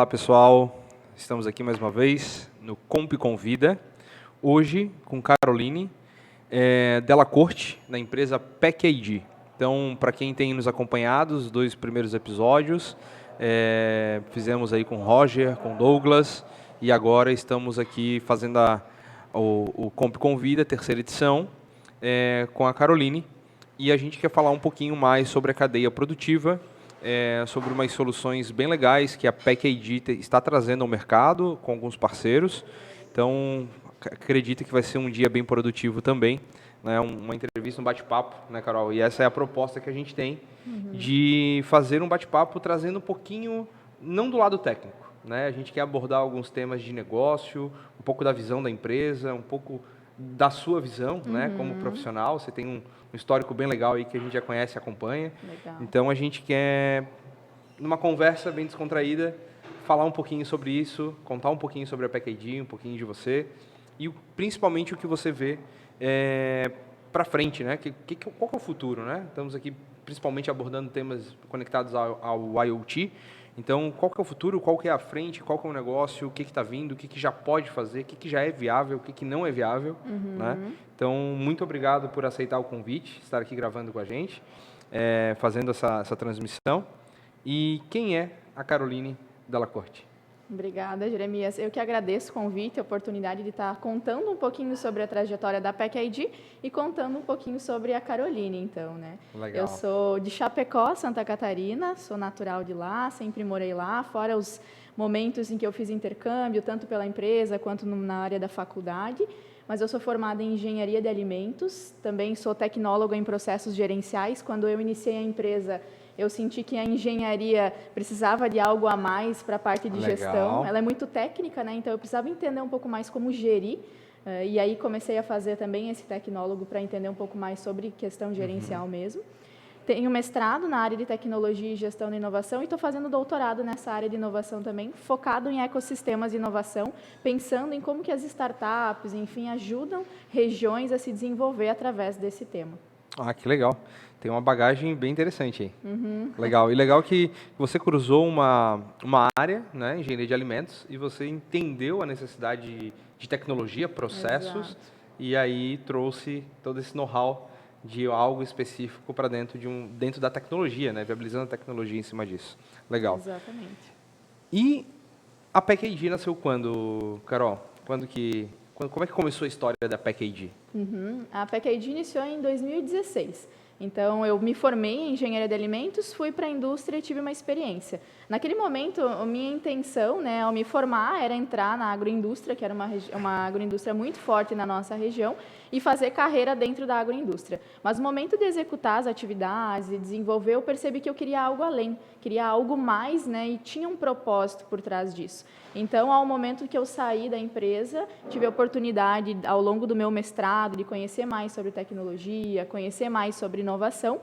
Olá, pessoal. Estamos aqui mais uma vez no Comp Convida. Hoje com Caroline Della Corte, da empresa PEC-ID. Então, para quem tem nos acompanhado, os 2 primeiros episódios, fizemos aí com Roger, com Douglas, e agora estamos aqui fazendo o Comp Convida, terceira edição, com a Caroline. E a gente quer falar um pouquinho mais sobre a cadeia produtiva, sobre umas soluções bem legais que a PEC-ID está trazendo ao mercado com alguns parceiros. Então, acredito que vai ser um dia bem produtivo também, né? Uma entrevista, um bate-papo, né, Carol? E essa é a proposta que a gente tem de fazer um bate-papo trazendo um pouquinho, não do lado técnico, né? A gente quer abordar alguns temas de negócio, um pouco da visão da empresa, um pouco da sua visão, né, como profissional. Você tem um histórico bem legal aí que a gente já conhece e acompanha. Legal. Então, a gente quer, numa conversa bem descontraída, falar um pouquinho sobre isso, contar um pouquinho sobre a PEC-ID, um pouquinho de você e principalmente o que você vê para frente, né? Qual que é o futuro, né? Estamos aqui principalmente abordando temas conectados ao IoT. Então, qual que é o futuro, qual que é a frente, qual que é o negócio, o que está vindo, o que já pode fazer, o que já é viável, o que não é viável. Né? Então, muito obrigado por aceitar o convite, estar aqui gravando com a gente, fazendo essa transmissão. E quem é a Caroline Della Corte? Obrigada, Jeremias. Eu que agradeço o convite, a oportunidade de estar contando um pouquinho sobre a trajetória da PEC-ID e contando um pouquinho sobre a Caroline, então, né? Legal. Eu sou de Chapecó, Santa Catarina, sou natural de lá, sempre morei lá, fora os momentos em que eu fiz intercâmbio, tanto pela empresa quanto na área da faculdade. Mas eu sou formada em engenharia de alimentos, também sou tecnóloga em processos gerenciais. Quando eu iniciei a empresa, eu senti que a engenharia precisava de algo a mais para a parte de gestão. Ela é muito técnica, né? Então eu precisava entender um pouco mais como gerir. E aí comecei a fazer também esse tecnólogo para entender um pouco mais sobre questão gerencial mesmo. Tenho mestrado na área de tecnologia e gestão da inovação e estou fazendo doutorado nessa área de inovação também, focado em ecossistemas de inovação, pensando em como que as startups, enfim, ajudam regiões a se desenvolver através desse tema. Ah, que legal. Tem uma bagagem bem interessante aí. Legal. E legal que você cruzou uma área, né, engenharia de alimentos, e você entendeu a necessidade de tecnologia, processos, Exato. e aí trouxe todo esse know-how de algo específico para dentro da tecnologia, né, viabilizando a tecnologia em cima disso. Legal. Exatamente. E a PEC-ID nasceu quando, Carol? Como é que começou a história da PEC-ID? A PEC-ID iniciou em 2016. Então, eu me formei em engenharia de alimentos, fui para a indústria e tive uma experiência. Naquele momento, a minha intenção, né, ao me formar, era entrar na agroindústria, que era uma agroindústria muito forte na nossa região, e fazer carreira dentro da agroindústria. Mas no momento de executar as atividades e desenvolver, eu percebi que eu queria algo além, queria algo mais, né, e tinha um propósito por trás disso. Então, ao momento que eu saí da empresa, tive a oportunidade, ao longo do meu mestrado, de conhecer mais sobre tecnologia, conhecer mais sobre inovação.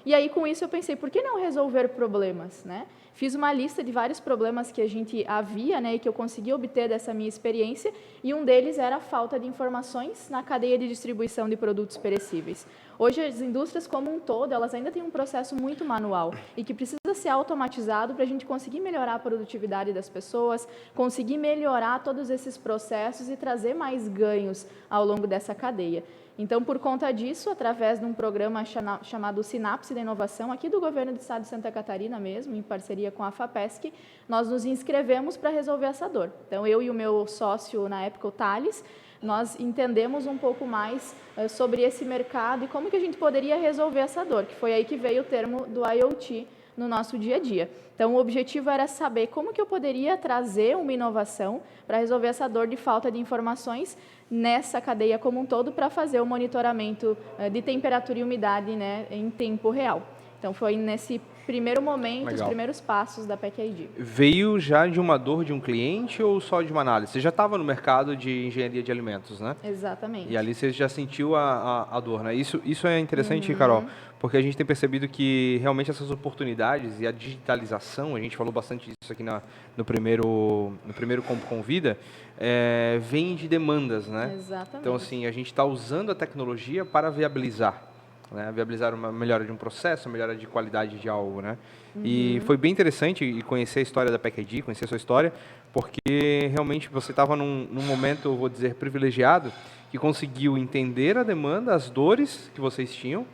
E aí, com isso, eu pensei, por que não resolver problemas, né? Fiz uma lista de vários problemas que a gente havia, né, e que eu consegui obter dessa minha experiência, e um deles era a falta de informações na cadeia de distribuição de produtos perecíveis. Hoje, as indústrias como um todo, elas ainda têm um processo muito manual e que precisa ser automatizado para a gente conseguir melhorar a produtividade das pessoas, conseguir melhorar todos esses processos e trazer mais ganhos ao longo dessa cadeia. Então, por conta disso, através de um programa chamado Sinapse da Inovação, aqui do Governo do Estado de Santa Catarina mesmo, em parceria com a FAPESC, nós nos inscrevemos para resolver essa dor. Então, eu e o meu sócio, na época, o Thales, nós entendemos um pouco mais sobre esse mercado e como que a gente poderia resolver essa dor, que foi aí que veio o termo do IoT no nosso dia a dia. Então, o objetivo era saber como que eu poderia trazer uma inovação para resolver essa dor de falta de informações nessa cadeia como um todo, para fazer o monitoramento de temperatura e umidade, né, em tempo real. Então, foi nesse primeiro momento, Legal. Os primeiros passos da PEC-ID. Veio já de uma dor de um cliente ou só de uma análise? Você já estava no mercado de engenharia de alimentos, né? Exatamente. E ali você já sentiu a dor, né? Isso é interessante, Carol, porque a gente tem percebido que realmente essas oportunidades e a digitalização, a gente falou bastante disso aqui no primeiro Comp Convida, vem de demandas, né? Exatamente. Então, assim, a gente está usando a tecnologia para viabilizar. né? Viabilizar uma melhora de um processo, uma melhora de qualidade de algo, né? E foi bem interessante conhecer a história da PEC-ID, conhecer a sua história, porque realmente você estava num momento, eu vou dizer, privilegiado, que conseguiu entender a demanda, as dores que vocês tinham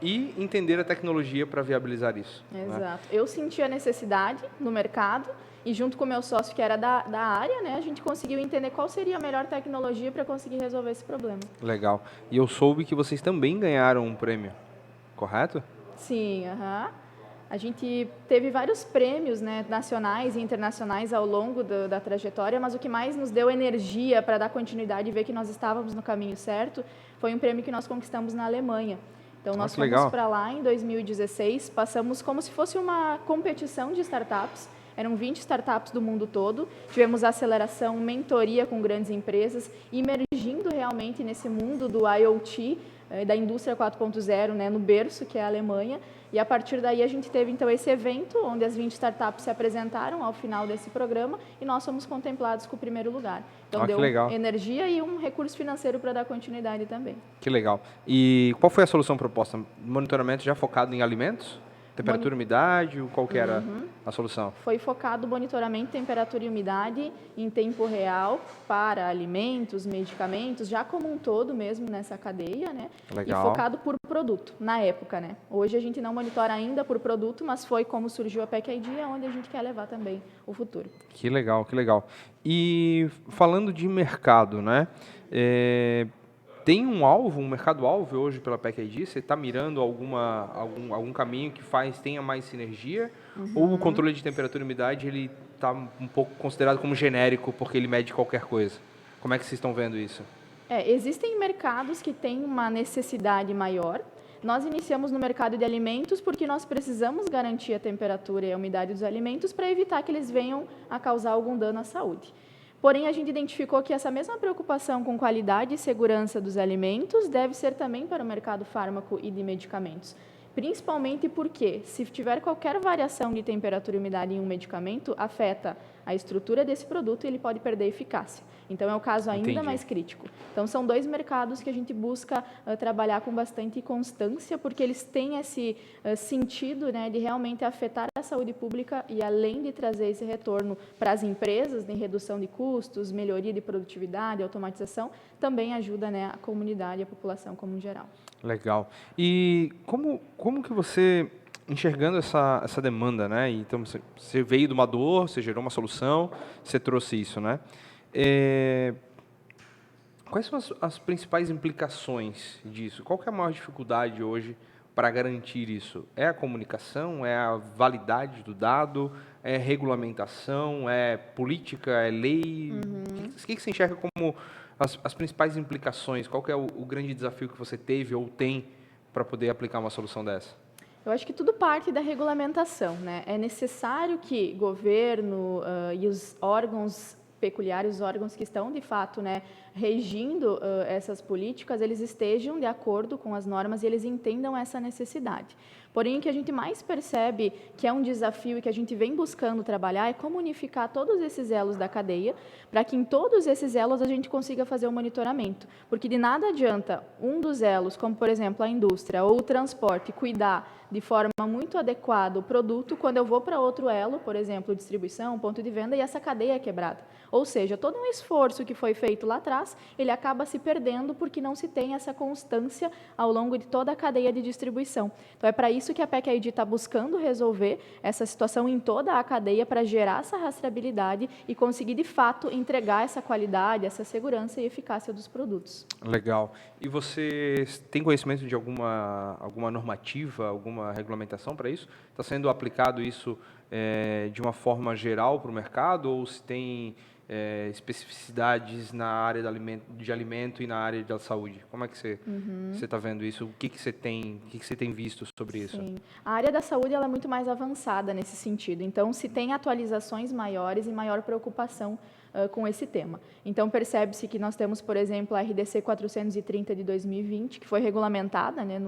e entender a tecnologia para viabilizar isso. Exato. Né? Eu senti a necessidade no mercado e junto com o meu sócio, que era da área, né, a gente conseguiu entender qual seria a melhor tecnologia para conseguir resolver esse problema. Legal. E eu soube que vocês também ganharam um prêmio, correto? Sim, A gente teve vários prêmios, né, nacionais e internacionais ao longo da trajetória, mas o que mais nos deu energia para dar continuidade e ver que nós estávamos no caminho certo foi um prêmio que nós conquistamos na Alemanha. Então, nós fomos para lá em 2016, passamos como se fosse uma competição de startups, eram 20 startups do mundo todo, tivemos aceleração, mentoria com grandes empresas, imergindo realmente nesse mundo do IoT, da indústria 4.0, né, no berço, que é a Alemanha, e a partir daí a gente teve então esse evento, onde as 20 startups se apresentaram ao final desse programa e nós fomos contemplados com o primeiro lugar. Então deu energia e um recurso financeiro para dar continuidade também. Que legal. E qual foi a solução proposta? Monitoramento já focado em alimentos? Temperatura e umidade? Qual que era a solução? Foi focado monitoramento, temperatura e umidade em tempo real para alimentos, medicamentos, já como um todo mesmo nessa cadeia, né? Legal. E focado por produto, na época, né? Hoje a gente não monitora ainda por produto, mas foi como surgiu a PEC-ID, onde a gente quer levar também o futuro. Que legal, que legal. E falando de mercado, né? Tem um alvo, um mercado-alvo hoje pela PEC-ID? Você está mirando algum caminho que tenha mais sinergia? Ou o controle de temperatura e umidade ele está um pouco considerado como genérico porque ele mede qualquer coisa? Como é que vocês estão vendo isso? Existem mercados que têm uma necessidade maior. Nós iniciamos no mercado de alimentos porque nós precisamos garantir a temperatura e a umidade dos alimentos para evitar que eles venham a causar algum dano à saúde. Porém, a gente identificou que essa mesma preocupação com qualidade e segurança dos alimentos deve ser também para o mercado fármaco e de medicamentos. Principalmente porque, se tiver qualquer variação de temperatura e umidade em um medicamento, afeta a estrutura desse produto e ele pode perder eficácia. Então, é o caso ainda mais crítico. Então, são dois mercados que a gente busca trabalhar com bastante constância, porque eles têm esse sentido, né, de realmente afetar a saúde pública e, além de trazer esse retorno para as empresas, em redução de custos, melhoria de produtividade, automatização, também ajuda, né, a comunidade e a população como um geral. Legal. E como que você, enxergando essa demanda, né? Então, você veio de uma dor, você gerou uma solução, você trouxe isso, né? Quais são as principais implicações disso? Qual que é a maior dificuldade hoje para garantir isso? É a comunicação? É a validade do dado? É regulamentação? É política? É lei? O que você enxerga como as principais implicações? Qual que é o grande desafio que você teve ou tem para poder aplicar uma solução dessa? Eu acho que tudo parte da regulamentação, né? É necessário que governo e os órgãos peculiares, os órgãos que estão, de fato, né, regindo essas políticas, eles estejam de acordo com as normas e eles entendam essa necessidade. Porém, o que a gente mais percebe que é um desafio e que a gente vem buscando trabalhar é como unificar todos esses elos da cadeia, para que em todos esses elos a gente consiga fazer o monitoramento. Porque de nada adianta um dos elos, como por exemplo a indústria ou o transporte, cuidar de forma muito adequada o produto, quando eu vou para outro elo, por exemplo, distribuição, ponto de venda, e essa cadeia é quebrada. Ou seja, todo um esforço que foi feito lá atrás, ele acaba se perdendo porque não se tem essa constância ao longo de toda a cadeia de distribuição. Então, é para isso que a PEC-ID está buscando resolver essa situação em toda a cadeia para gerar essa rastreabilidade e conseguir, de fato, entregar essa qualidade, essa segurança e eficácia dos produtos. Legal. E você tem conhecimento de alguma normativa, alguma regulamentação para isso? Está sendo aplicado isso de uma forma geral para o mercado ou se tem especificidades na área de alimento e na área da saúde? Como é que você está vendo isso? O que você tem visto sobre isso? Sim. A área da saúde ela é muito mais avançada nesse sentido. Então, se tem atualizações maiores e maior preocupação com esse tema. Então, percebe-se que nós temos, por exemplo, a RDC 430 de 2020, que foi regulamentada, né,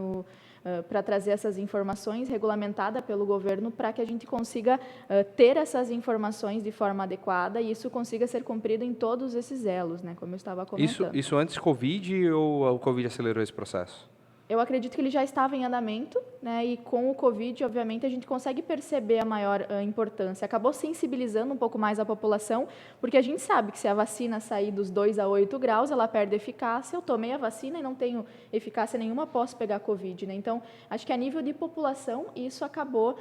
para trazer essas informações, regulamentada pelo governo, para que a gente consiga ter essas informações de forma adequada e isso consiga ser cumprido em todos esses elos, né, como eu estava comentando. Isso antes Covid ou o Covid acelerou esse processo? Eu acredito que ele já estava em andamento, né? E com o Covid, obviamente, a gente consegue perceber a maior importância. Acabou sensibilizando um pouco mais a população, porque a gente sabe que se a vacina sair dos 2 a 8 graus, ela perde eficácia. Eu tomei a vacina e não tenho eficácia nenhuma, posso pegar Covid, né? Então, acho que a nível de população, isso acabou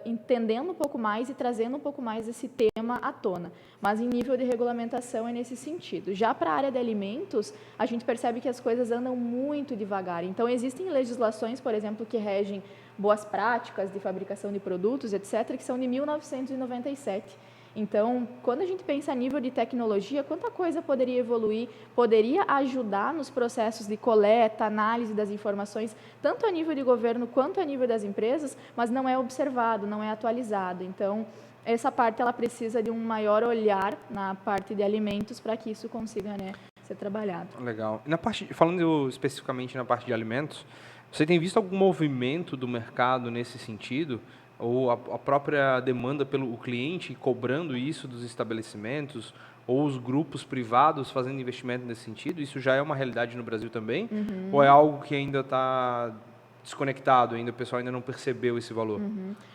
entendendo um pouco mais e trazendo um pouco mais esse tema à tona. Mas em nível de regulamentação é nesse sentido. Já para a área de alimentos, a gente percebe que as coisas andam muito devagar. Então, existem legislações, por exemplo, que regem boas práticas de fabricação de produtos, etc., que são de 1997. Então, quando a gente pensa a nível de tecnologia, quanta coisa poderia evoluir, poderia ajudar nos processos de coleta, análise das informações, tanto a nível de governo quanto a nível das empresas, mas não é observado, não é atualizado. Então, essa parte ela precisa de um maior olhar na parte de alimentos para que isso consiga, né, ser trabalhado. Legal. E falando especificamente na parte de alimentos, você tem visto algum movimento do mercado nesse sentido? Ou a própria demanda pelo cliente cobrando isso dos estabelecimentos? Ou os grupos privados fazendo investimento nesse sentido? Isso já é uma realidade no Brasil também? Ou é algo que ainda está desconectado, ainda o pessoal ainda não percebeu esse valor?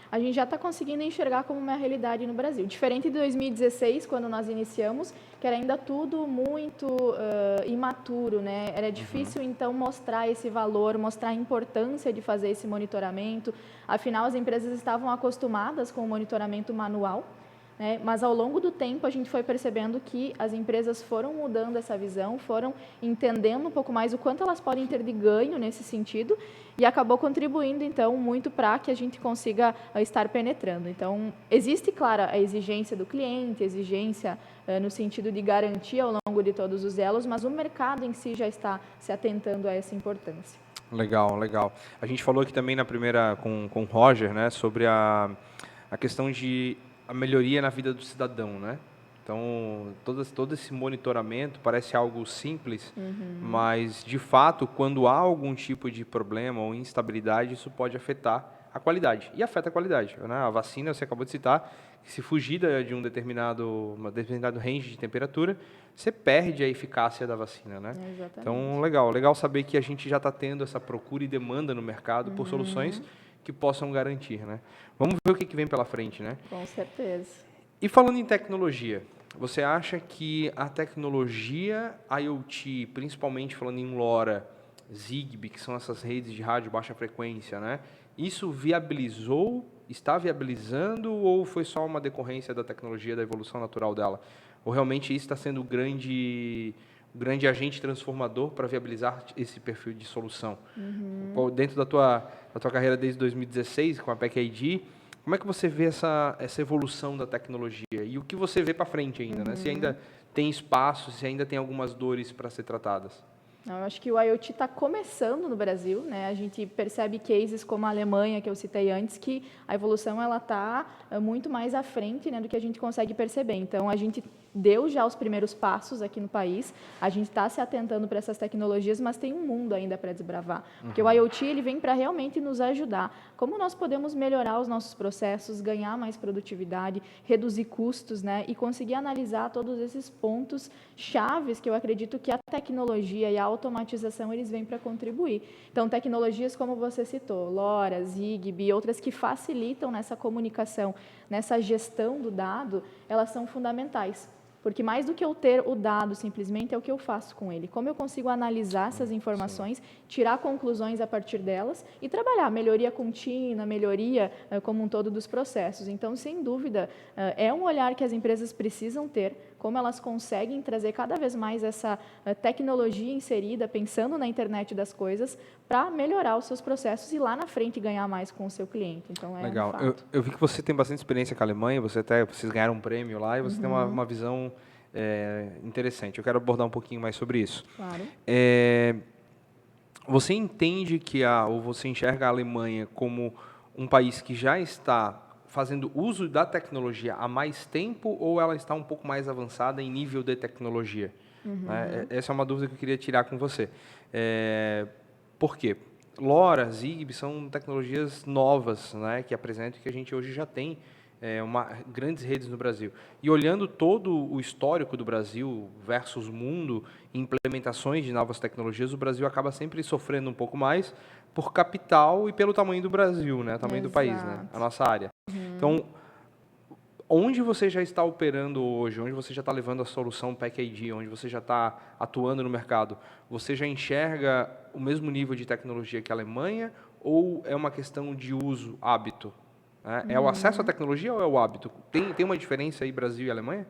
A gente já está conseguindo enxergar como uma realidade no Brasil. Diferente de 2016, quando nós iniciamos, que era ainda tudo muito imaturo, né? Era difícil, então, mostrar esse valor, mostrar a importância de fazer esse monitoramento. Afinal, as empresas estavam acostumadas com o monitoramento manual, né? Mas, ao longo do tempo, a gente foi percebendo que as empresas foram mudando essa visão, foram entendendo um pouco mais o quanto elas podem ter de ganho nesse sentido e acabou contribuindo, então, muito para que a gente consiga estar penetrando. Então, existe, claro, a exigência do cliente, exigência no sentido de garantia ao longo de todos os elos, mas o mercado em si já está se atentando a essa importância. Legal, legal. A gente falou aqui também na primeira com o Roger, né, sobre a questão de a melhoria na vida do cidadão, né? Então, todo esse monitoramento parece algo simples, mas, de fato, quando há algum tipo de problema ou instabilidade, isso pode afetar a qualidade. E afeta a qualidade, né? A vacina, você acabou de citar, que se fugir de um determinado range de temperatura, você perde a eficácia da vacina, né? Exatamente. Então, legal saber que a gente já está tendo essa procura e demanda no mercado por soluções que possam garantir, né? Vamos ver o que vem pela frente, né? Com certeza. E falando em tecnologia, você acha que a tecnologia IoT, principalmente falando em LoRa, Zigbee, que são essas redes de rádio baixa frequência, né? Isso viabilizou, está viabilizando ou foi só uma decorrência da tecnologia, da evolução natural dela? Ou realmente isso está sendo o grande agente transformador para viabilizar esse perfil de solução? Dentro da tua carreira desde 2016, com a PEC-ID, como é que você vê essa evolução da tecnologia? E o que você vê para frente ainda, né? Se ainda tem espaço, se ainda tem algumas dores para ser tratadas? Eu acho que o IoT está começando no Brasil, né? A gente percebe cases como a Alemanha, que eu citei antes, que a evolução ela está muito mais à frente, né, do que a gente consegue perceber. Então, a gente deu já os primeiros passos aqui no país, a gente está se atentando para essas tecnologias, mas tem um mundo ainda para desbravar. Porque o IoT ele vem para realmente nos ajudar. Como nós podemos melhorar os nossos processos, ganhar mais produtividade, reduzir custos, né, e conseguir analisar todos esses pontos chaves que eu acredito que a tecnologia e a automatização eles vêm para contribuir. Então, tecnologias como você citou, LoRa, Zigbee, outras que facilitam nessa comunicação, nessa gestão do dado, elas são fundamentais. Porque mais do que eu ter o dado simplesmente é o que eu faço com ele. Como eu consigo analisar essas informações, tirar conclusões a partir delas e trabalhar melhoria contínua, melhoria como um todo dos processos. Então, sem dúvida, é um olhar que as empresas precisam ter, como elas conseguem trazer cada vez mais essa tecnologia inserida, pensando na internet das coisas, para melhorar os seus processos e lá na frente ganhar mais com o seu cliente. Então, é legal. um fato. Eu vi que você tem bastante experiência com a Alemanha, vocês ganharam um prêmio lá e você tem uma visão interessante. Eu quero abordar um pouquinho mais sobre isso. Claro. Você entende ou você enxerga a Alemanha como um país que já está fazendo uso da tecnologia há mais tempo ou ela está um pouco mais avançada em nível de tecnologia? Né? Essa é uma dúvida que eu queria tirar com você. Por quê? LoRa, Zigbee são tecnologias novas, né, que apresentam que a gente hoje já tem grandes redes no Brasil. E olhando todo o histórico do Brasil versus mundo, implementações de novas tecnologias, o Brasil acaba sempre sofrendo um pouco mais por capital e pelo tamanho do Brasil, né? Tamanho do país, né? A nossa área. Então, onde você já está operando hoje, onde você já está levando a solução PackID, onde você já está atuando no mercado, você já enxerga o mesmo nível de tecnologia que a Alemanha ou é uma questão de uso, hábito? É o acesso à tecnologia ou é o hábito? Tem uma diferença aí, Brasil e Alemanha?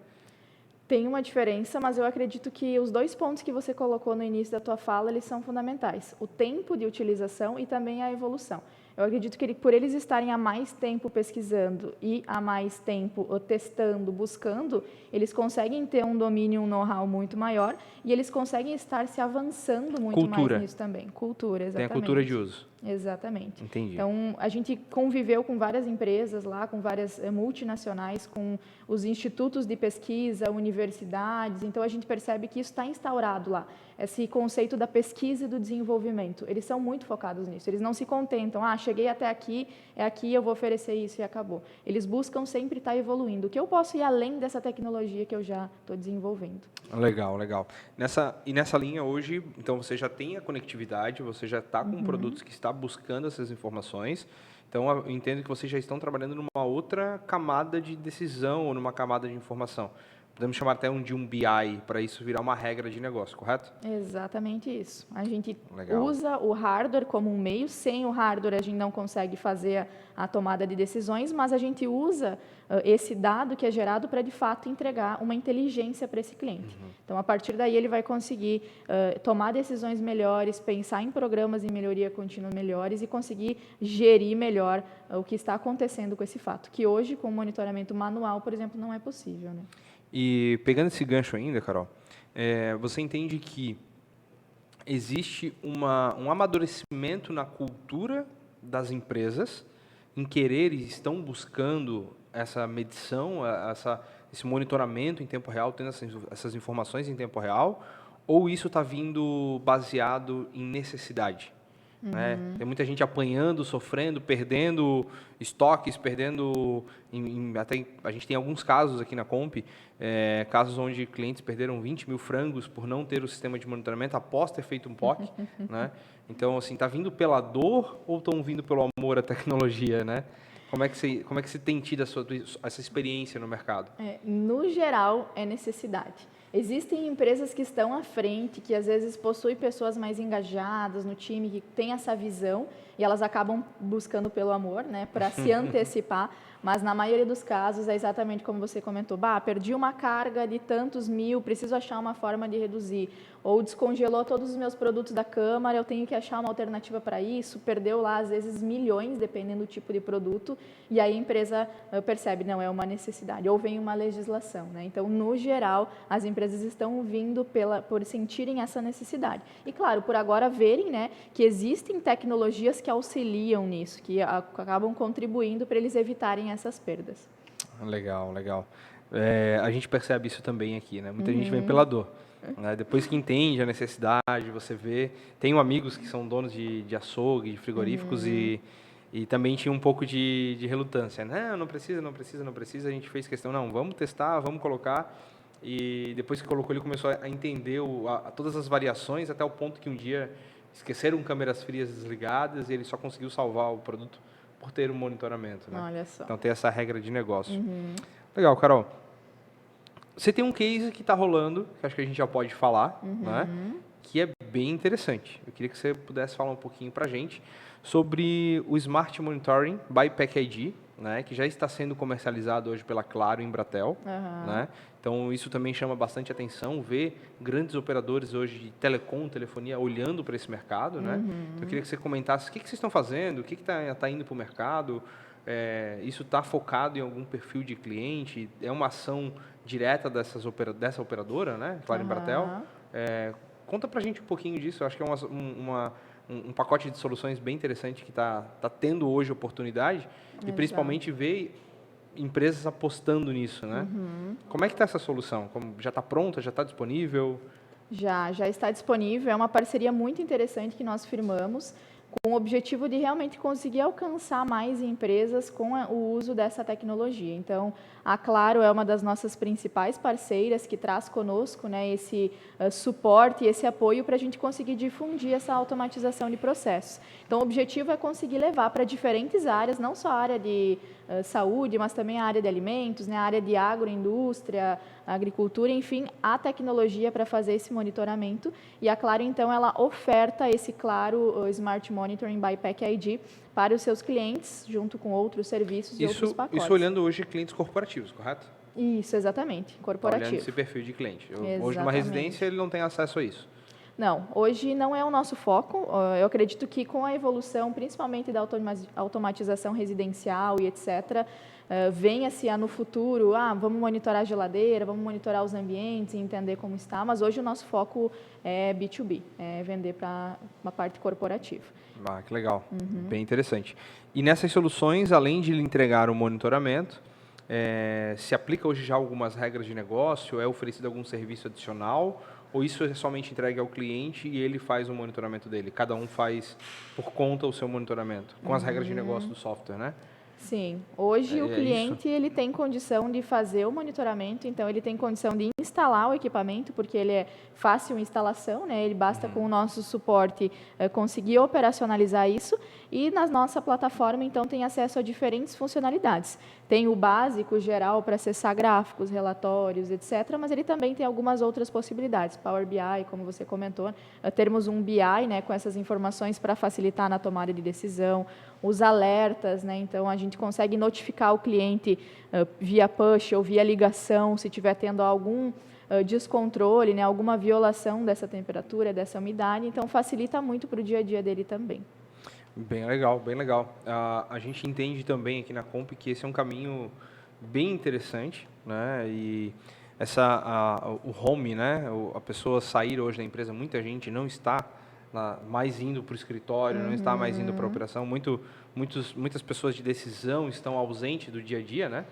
Tem uma diferença, mas eu acredito que os 2 pontos que você colocou no início da tua fala, eles são fundamentais. O tempo de utilização e também a evolução. Eu acredito que por eles estarem há mais tempo pesquisando e há mais tempo testando, buscando, eles conseguem ter um domínio, um know-how muito maior e eles conseguem estar se avançando muito mais nisso também. Cultura, exatamente. Tem a cultura de uso. Exatamente. Entendi. Então, a gente conviveu com várias empresas lá, com várias multinacionais, com os institutos de pesquisa, universidades. Então, a gente percebe que isso está instaurado lá. Esse conceito da pesquisa e do desenvolvimento. Eles são muito focados nisso. Eles não se contentam. Cheguei até aqui, é aqui, eu vou oferecer isso e acabou. Eles buscam sempre estar evoluindo. O que eu posso ir além dessa tecnologia que eu já estou desenvolvendo? Legal, legal. Nessa linha hoje, então você já tem a conectividade, você já está com produtos que está buscando essas informações. Então, eu entendo que vocês já estão trabalhando numa outra camada de decisão ou numa camada de informação. Podemos chamar até de um BI para isso virar uma regra de negócio, correto? Exatamente isso. A gente Legal. usa o hardware como um meio. Sem o hardware, a gente não consegue fazer a tomada de decisões, mas a gente usa esse dado que é gerado para, de fato, entregar uma inteligência para esse cliente. Então, a partir daí, ele vai conseguir tomar decisões melhores, pensar em programas de melhoria contínua melhores e conseguir gerir melhor o que está acontecendo com esse fato, que hoje, com o monitoramento manual, por exemplo, não é possível, né? E pegando esse gancho ainda, Carol, você entende que existe um amadurecimento na cultura das empresas em querer e estão buscando essa medição, esse monitoramento em tempo real, tendo essas informações em tempo real, ou isso está vindo baseado em necessidade? Né? Tem muita gente apanhando, sofrendo, perdendo estoques, perdendo... até a gente tem alguns casos aqui na Comp, casos onde clientes perderam 20 mil frangos por não ter o sistema de monitoramento após ter feito um POC. Né? Então, assim, está vindo pela dor ou estão vindo pelo amor à tecnologia? Né? Como é que você tem tido essa experiência no mercado? No geral, é necessidade. Existem empresas que estão à frente, que às vezes possuem pessoas mais engajadas no time, que têm essa visão, e elas acabam buscando pelo amor, né, para se antecipar, mas na maioria dos casos é exatamente como você comentou, perdi uma carga de tantos mil, preciso achar uma forma de reduzir, ou descongelou todos os meus produtos da Câmara, eu tenho que achar uma alternativa para isso, perdeu lá às vezes milhões, dependendo do tipo de produto, e aí a empresa percebe, não, é uma necessidade, ou vem uma legislação, né? Então, no geral, as empresas estão vindo por sentirem essa necessidade. E, claro, por agora verem, né, que existem tecnologias que auxiliam nisso, que acabam contribuindo para eles evitarem essas perdas. Legal, legal. A gente percebe isso também aqui, né? Muita gente vem pela dor. Né? Depois que entende a necessidade, você vê... Tenho amigos que são donos de açougue, de frigoríficos e também tinha um pouco de relutância. Não precisa. A gente fez questão, não, vamos testar, vamos colocar. E depois que colocou, ele começou a entender todas as variações, até o ponto que um dia esqueceram câmeras frias desligadas e ele só conseguiu salvar o produto por ter um monitoramento. Né? Olha só. Então, tem essa regra de negócio. Legal, Carol. Você tem um case que está rolando, que acho que a gente já pode falar, né? Que é bem interessante. Eu queria que você pudesse falar um pouquinho para a gente sobre o Smart Monitoring by PackID, né? Que já está sendo comercializado hoje pela Claro e Embratel. Né? Então, isso também chama bastante atenção, ver grandes operadores hoje de telecom, telefonia, olhando para esse mercado. Né? Então, eu queria que você comentasse o que vocês estão fazendo, o que está indo para o mercado. Isso está focado em algum perfil de cliente? É uma ação direta dessa operadora, né? Claro, Embratel. Conta para a gente um pouquinho disso. Eu acho que é um pacote de soluções bem interessante que está tendo hoje oportunidade e principalmente ver empresas apostando nisso, né? Como é que está essa solução? Já está pronta? Já está disponível? Já está disponível. É uma parceria muito interessante que nós firmamos com com o objetivo de realmente conseguir alcançar mais empresas com o uso dessa tecnologia. Então, a Claro é uma das nossas principais parceiras que traz conosco, né, esse suporte e esse apoio para a gente conseguir difundir essa automatização de processos. Então, o objetivo é conseguir levar para diferentes áreas, não só a área de saúde, mas também a área de alimentos, né, a área de agroindústria, agricultura, enfim, a tecnologia para fazer esse monitoramento. E a Claro, então, ela oferta esse Claro Smart Monitoring by PEC-ID para os seus clientes, junto com outros serviços e outros pacotes. Isso olhando hoje clientes corporativos, correto? Isso, exatamente, corporativo. Olhando esse perfil de cliente. Exatamente. Hoje, numa residência, ele não tem acesso a isso. Não, hoje não é o nosso foco. Eu acredito que com a evolução, principalmente da automatização residencial e etc., venha-se a no futuro, vamos monitorar a geladeira, vamos monitorar os ambientes e entender como está, mas hoje o nosso foco é B2B, é vender para uma parte corporativa. Que legal, bem interessante. E nessas soluções, além de lhe entregar o monitoramento, se aplica hoje já algumas regras de negócio, é oferecido algum serviço adicional, ou isso é somente entregue ao cliente e ele faz o monitoramento dele? Cada um faz por conta o seu monitoramento, com as regras de negócio do software, né? Sim, hoje o cliente ele tem condição de fazer o monitoramento, então ele tem condição de instalar o equipamento, porque ele é fácil instalação, né? Ele basta com o nosso suporte conseguir operacionalizar isso, e na nossa plataforma então tem acesso a diferentes funcionalidades. Tem o básico geral para acessar gráficos, relatórios, etc., mas ele também tem algumas outras possibilidades, Power BI, como você comentou, termos um BI, né, com essas informações para facilitar na tomada de decisão, os alertas, né? Então a gente consegue notificar o cliente via push ou via ligação se estiver tendo algum descontrole, né? Alguma violação dessa temperatura, dessa umidade, então facilita muito para o dia a dia dele também. Bem legal, bem legal. A gente entende também aqui na Comp que esse é um caminho bem interessante, né? E o home, né? A pessoa sair hoje da empresa, muita gente não está mais indo para o escritório, não está mais indo para a operação. Muitas pessoas de decisão estão ausentes do dia a dia, né?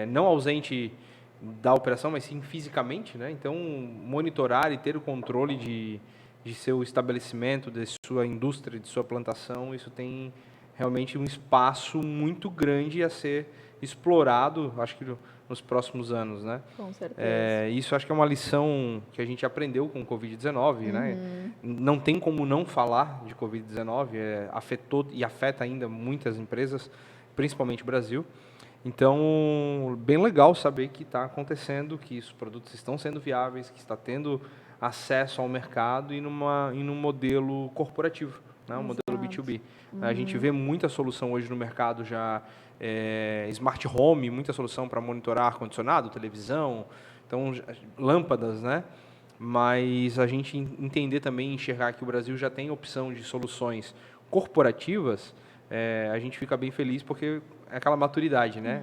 Não ausente da operação, mas sim fisicamente, né? Então, monitorar e ter o controle de seu estabelecimento, de sua indústria, de sua plantação, isso tem realmente um espaço muito grande a ser explorado, acho que nos próximos anos, né? Com certeza. Isso acho que é uma lição que a gente aprendeu com o Covid-19, né? Não tem como não falar de Covid-19, afetou e afeta ainda muitas empresas, principalmente o Brasil. Então, bem legal saber que está acontecendo, que os produtos estão sendo viáveis, que está tendo acesso ao mercado e num modelo corporativo, né? Um modelo B2B. A gente vê muita solução hoje no mercado já, smart home, muita solução para monitorar ar-condicionado, televisão, então lâmpadas, né? Mas a gente entender também, enxergar que o Brasil já tem opção de soluções corporativas, a gente fica bem feliz porque é aquela maturidade, né?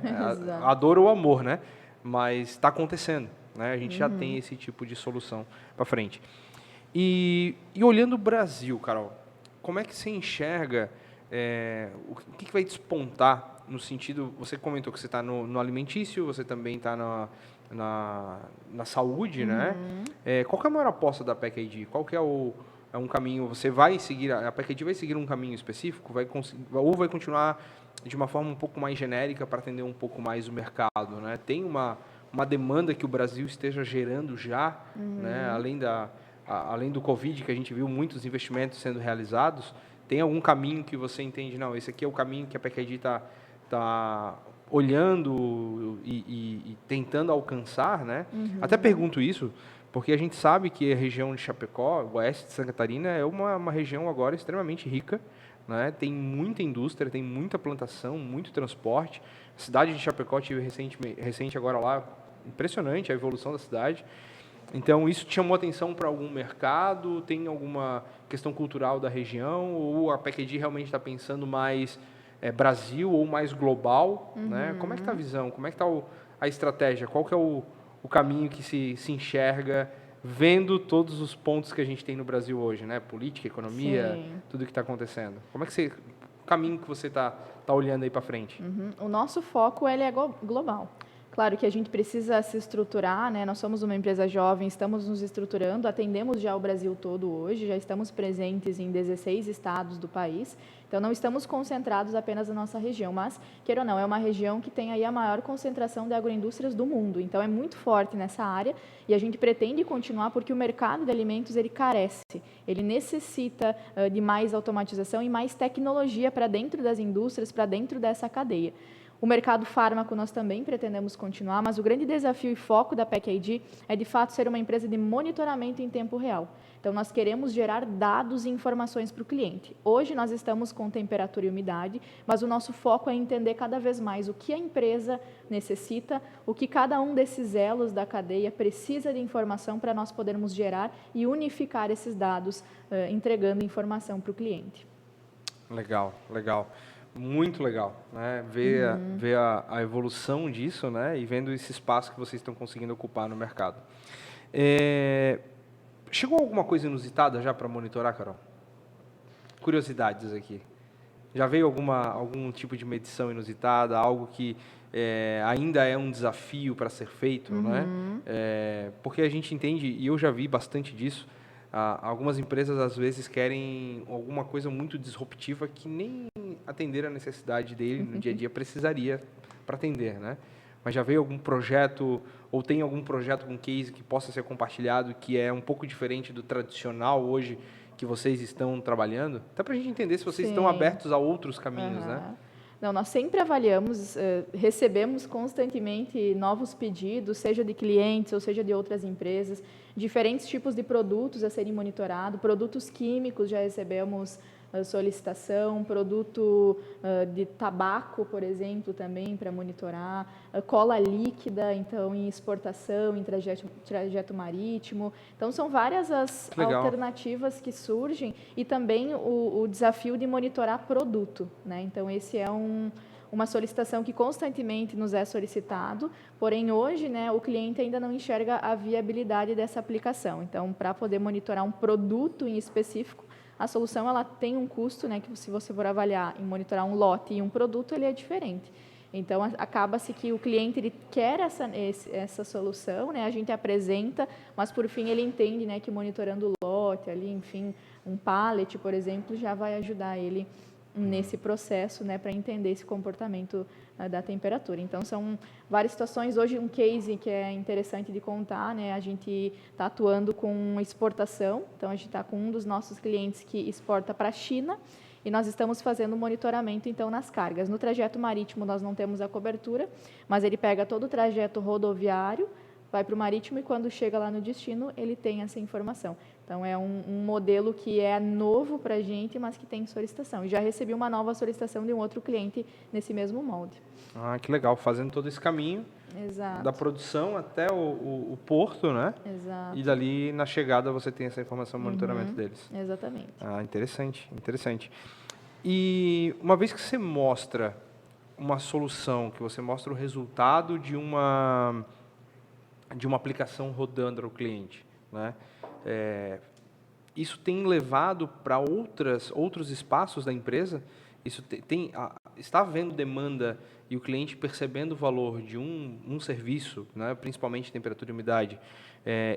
A dor ou o amor, né? Mas está acontecendo, né? A gente já tem esse tipo de solução para frente. E olhando o Brasil, Carol, como é que você enxerga o que vai despontar no sentido... Você comentou que você está no alimentício, você também está na saúde, né? Qual que é a maior aposta da PEC-ID? Qual que é um caminho... Você vai seguir... A PEC-ID vai seguir um caminho específico? Ou vai continuar de uma forma um pouco mais genérica para atender um pouco mais o mercado, né? Tem uma demanda que o Brasil esteja gerando já, né? Além do Covid, que a gente viu muitos investimentos sendo realizados, tem algum caminho que você entende, não, esse aqui é o caminho que a PEC-ID está olhando e tentando alcançar, né? Até pergunto isso, porque a gente sabe que a região de Chapecó, o oeste de Santa Catarina, é uma região agora extremamente rica, né? Tem muita indústria, tem muita plantação, muito transporte. A cidade de Chapecó, tive recente agora lá, impressionante a evolução da cidade. Então, isso te chamou atenção para algum mercado? Tem alguma questão cultural da região? Ou a PEC-ID realmente está pensando mais Brasil ou mais global? Né? Como é que está a visão? Como é que está a estratégia? Qual que é o caminho que se enxerga vendo todos os pontos que a gente tem no Brasil hoje, né? Política, economia, tudo que está acontecendo. Como é que o caminho que você está olhando aí para frente? O nosso foco ele é global. Claro que a gente precisa se estruturar, né? Nós somos uma empresa jovem, estamos nos estruturando, atendemos já o Brasil todo hoje, já estamos presentes em 16 estados do país, então não estamos concentrados apenas na nossa região, mas, queira ou não, é uma região que tem aí a maior concentração de agroindústrias do mundo, então é muito forte nessa área e a gente pretende continuar porque o mercado de alimentos ele carece, ele necessita de mais automatização e mais tecnologia para dentro das indústrias, para dentro dessa cadeia. O mercado fármaco nós também pretendemos continuar, mas o grande desafio e foco da PEC-ID é, de fato, ser uma empresa de monitoramento em tempo real. Então, nós queremos gerar dados e informações para o cliente. Hoje, nós estamos com temperatura e umidade, mas o nosso foco é entender cada vez mais o que a empresa necessita, o que cada um desses elos da cadeia precisa de informação para nós podermos gerar e unificar esses dados, entregando informação para o cliente. Legal, legal. Muito legal, né? Ver a evolução disso, né? E vendo esse espaço que vocês estão conseguindo ocupar no mercado. Chegou alguma coisa inusitada já para monitorar, Carol? Curiosidades aqui. Já veio algum tipo de medição inusitada, algo que ainda é um desafio para ser feito, né? Porque a gente entende, e eu já vi bastante disso, algumas empresas às vezes querem alguma coisa muito disruptiva que nem atender a necessidade dele no dia a dia precisaria para atender, né? Mas já veio algum projeto, ou tem algum projeto com case que possa ser compartilhado, que é um pouco diferente do tradicional hoje que vocês estão trabalhando? Até para a gente entender se vocês estão abertos a outros caminhos, né? Não, nós sempre avaliamos, recebemos constantemente novos pedidos, seja de clientes ou seja de outras empresas, diferentes tipos de produtos a serem monitorados, produtos químicos já recebemos solicitação, produto de tabaco, por exemplo, também para monitorar, cola líquida, então, em exportação, em trajeto marítimo. Então, são várias as alternativas que surgem e também o desafio de monitorar produto, né? Então, esse é uma solicitação que constantemente nos é solicitado, porém hoje, né, o cliente ainda não enxerga a viabilidade dessa aplicação. Então, para poder monitorar um produto em específico, a solução ela tem um custo, né, que se você for avaliar em monitorar um lote e um produto, ele é diferente. Então, acaba-se que o cliente ele quer essa solução, né, a gente apresenta, mas por fim ele entende, né, que monitorando o lote, ali, enfim, um pallet, por exemplo, já vai ajudar ele nesse processo, né, para entender esse comportamento da temperatura. Então, são várias situações. Hoje, um case que é interessante de contar, né, a gente está atuando com exportação, então a gente está com um dos nossos clientes que exporta para a China e nós estamos fazendo monitoramento, então, nas cargas. No trajeto marítimo, nós não temos a cobertura, mas ele pega todo o trajeto rodoviário, vai para o marítimo e quando chega lá no destino, ele tem essa informação. Então, é um modelo que é novo para a gente, mas que tem solicitação. E já recebi uma nova solicitação de um outro cliente nesse mesmo molde. Ah, que legal. Fazendo todo esse caminho da produção até o porto, né? Exato. E dali, na chegada, você tem essa informação, monitoramento deles. Exatamente. Ah, interessante, interessante. E uma vez que você mostra uma solução, que você mostra o resultado de uma aplicação rodando ao cliente, né? Isso tem levado para outros espaços da empresa? Isso está havendo demanda e o cliente percebendo o valor de um serviço, né, principalmente temperatura e umidade,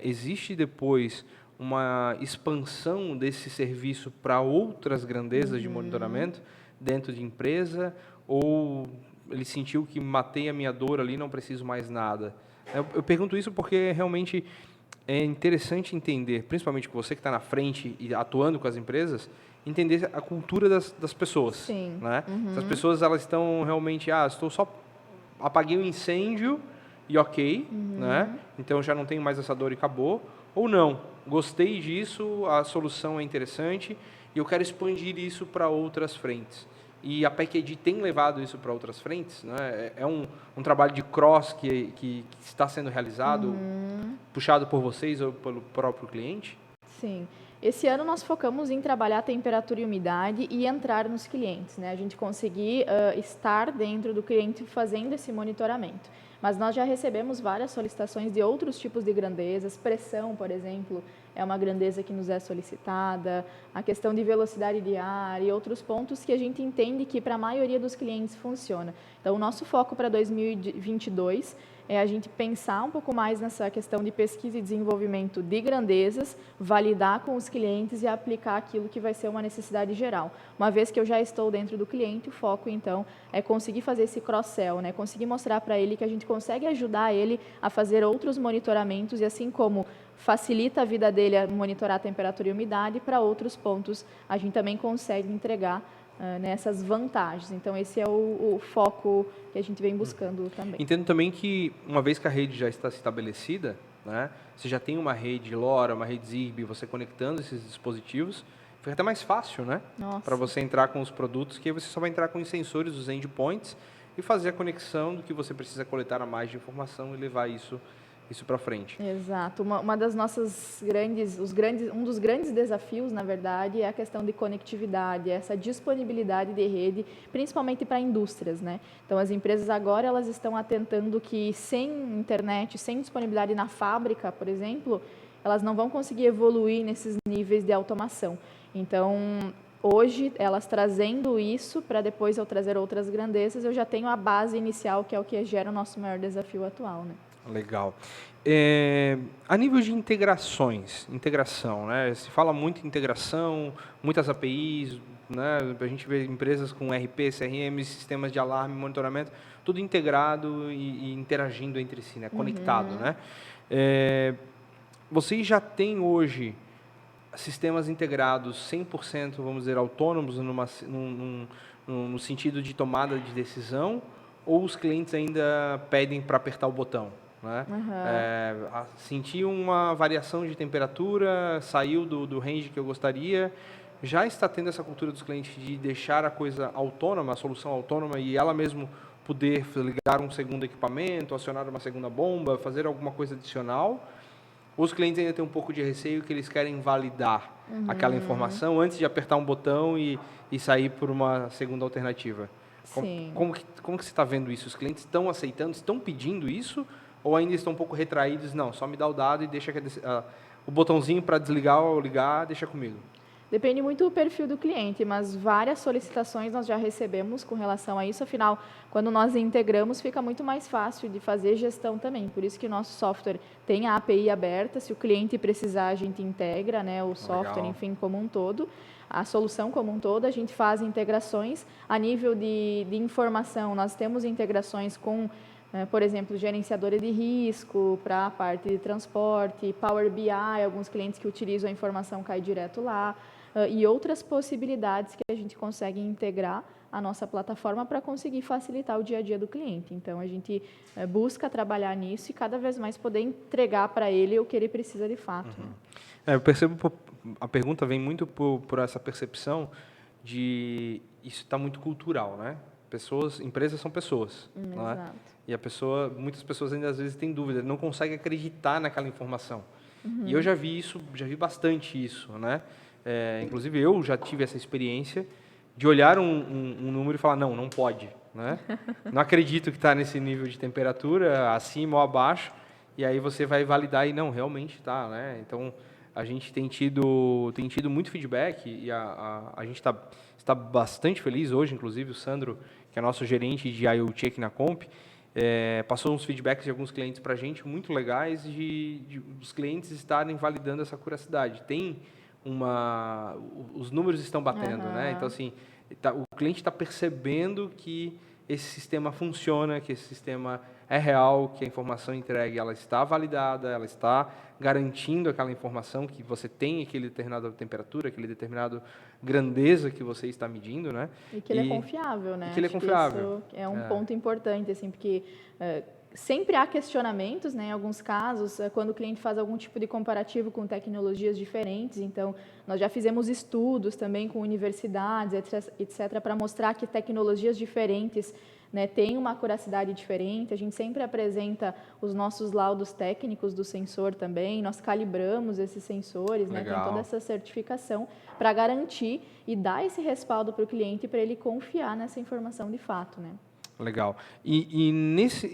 existe depois uma expansão desse serviço para outras grandezas de monitoramento dentro de empresa, ou ele sentiu que matei a minha dor ali, não preciso mais nada? Eu pergunto isso porque realmente é interessante entender, principalmente com você que está na frente e atuando com as empresas, entender a cultura das pessoas. Sim. Né? Se as pessoas elas estão realmente, apaguei o incêndio e ok, né? Então já não tenho mais essa dor e acabou, ou não, gostei disso, a solução é interessante e eu quero expandir isso para outras frentes. E a PEC-ID tem levado isso para outras frentes, né? É um trabalho de cross que está sendo realizado, puxado por vocês ou pelo próprio cliente? Sim. Esse ano nós focamos em trabalhar a temperatura e umidade e entrar nos clientes, né? A gente conseguir estar dentro do cliente fazendo esse monitoramento. Mas nós já recebemos várias solicitações de outros tipos de grandezas, pressão, por exemplo, é uma grandeza que nos é solicitada, a questão de velocidade de ar e outros pontos que a gente entende que para a maioria dos clientes funciona. Então, o nosso foco para 2022 é a gente pensar um pouco mais nessa questão de pesquisa e desenvolvimento de grandezas, validar com os clientes e aplicar aquilo que vai ser uma necessidade geral. Uma vez que eu já estou dentro do cliente, o foco, então, é conseguir fazer esse cross-sell, né? Conseguir mostrar para ele que a gente consegue ajudar ele a fazer outros monitoramentos e, assim como facilita a vida dele a monitorar a temperatura e umidade, para outros pontos a gente também consegue entregar nessas vantagens. Então, esse é o foco que a gente vem buscando também. Entendo também que, uma vez que a rede já está estabelecida, né, você já tem uma rede LoRa, uma rede Zigbee, você conectando esses dispositivos, fica até mais fácil, né? Para você entrar com os produtos, que aí você só vai entrar com os sensores, os endpoints, e fazer a conexão do que você precisa coletar a mais de informação e levar isso para frente. Exato. Uma das nossas um dos grandes desafios, na verdade, é a questão de conectividade, essa disponibilidade de rede, principalmente para indústrias, né? Então, as empresas agora elas estão atentando que sem internet, sem disponibilidade na fábrica, por exemplo, elas não vão conseguir evoluir nesses níveis de automação. Então, hoje, elas trazendo isso, para depois eu trazer outras grandezas, eu já tenho a base inicial, que é o que gera o nosso maior desafio atual, né? Legal. A nível de integração, né? Se fala muito em integração, muitas APIs, né? A gente vê empresas com RP, CRM, sistemas de alarme, monitoramento, tudo integrado e interagindo entre si, né? Conectado, né? Vocês já têm hoje sistemas integrados 100%, vamos dizer, autônomos no sentido de tomada de decisão, ou os clientes ainda pedem para apertar o botão? Né? Sentir uma variação de temperatura, saiu do range que eu gostaria, já está tendo essa cultura dos clientes de deixar a coisa autônoma, a solução autônoma, e ela mesmo poder ligar um segundo equipamento, acionar uma segunda bomba, fazer alguma coisa adicional. Os clientes ainda têm um pouco de receio, que eles querem validar aquela informação antes de apertar um botão e sair por uma segunda alternativa. Como que você está vendo isso? Os clientes estão aceitando, estão pedindo isso? Ou ainda estão um pouco retraídos? Não, só me dá o dado e deixa o botãozinho para desligar ou ligar, deixa comigo. Depende muito do perfil do cliente, mas várias solicitações nós já recebemos com relação a isso. Afinal, quando nós integramos, fica muito mais fácil de fazer gestão também. Por isso que o nosso software tem a API aberta. Se o cliente precisar, a gente integra, né, o software, enfim, como um todo. A solução como um todo, a gente faz integrações. A nível de informação, nós temos integrações com, por exemplo, gerenciadora de risco para a parte de transporte, Power BI, alguns clientes que utilizam a informação cai direto lá. E outras possibilidades que a gente consegue integrar a nossa plataforma para conseguir facilitar o dia a dia do cliente. Então, a gente busca trabalhar nisso e cada vez mais poder entregar para ele o que ele precisa de fato. Eu percebo, a pergunta vem muito por essa percepção de isso está muito cultural, né? Empresas são pessoas, não é? E muitas pessoas ainda às vezes têm dúvida, não conseguem acreditar naquela informação. E eu já vi bastante isso, né? Inclusive eu já tive essa experiência de olhar um número e falar, não pode, né? Não acredito que está nesse nível de temperatura, acima ou abaixo, e aí você vai validar e não, realmente está, né? Então, a gente tem tido muito feedback e a gente está bastante feliz hoje, inclusive o Sandro, que é nosso gerente de IoT aqui na Comp, passou uns feedbacks de alguns clientes para a gente muito legais de os clientes estarem validando essa curacidade. Os números estão batendo, né? Então, assim, o cliente está percebendo que esse sistema funciona, que esse sistema é real, que a informação entregue ela está validada, ela está garantindo aquela informação que você tem aquele determinada temperatura, aquele determinado grandeza que você está medindo, né? E que ele é confiável, né? E que ele é confiável. Isso é um ponto importante, assim, porque sempre há questionamentos, né? Em alguns casos, quando o cliente faz algum tipo de comparativo com tecnologias diferentes. Então, nós já fizemos estudos também com universidades, etc., para mostrar que tecnologias diferentes, né, têm uma acuracidade diferente. A gente sempre apresenta os nossos laudos técnicos do sensor também. Nós calibramos esses sensores, né? Tem toda essa certificação para garantir e dar esse respaldo para o cliente para ele confiar nessa informação de fato, né? Legal. E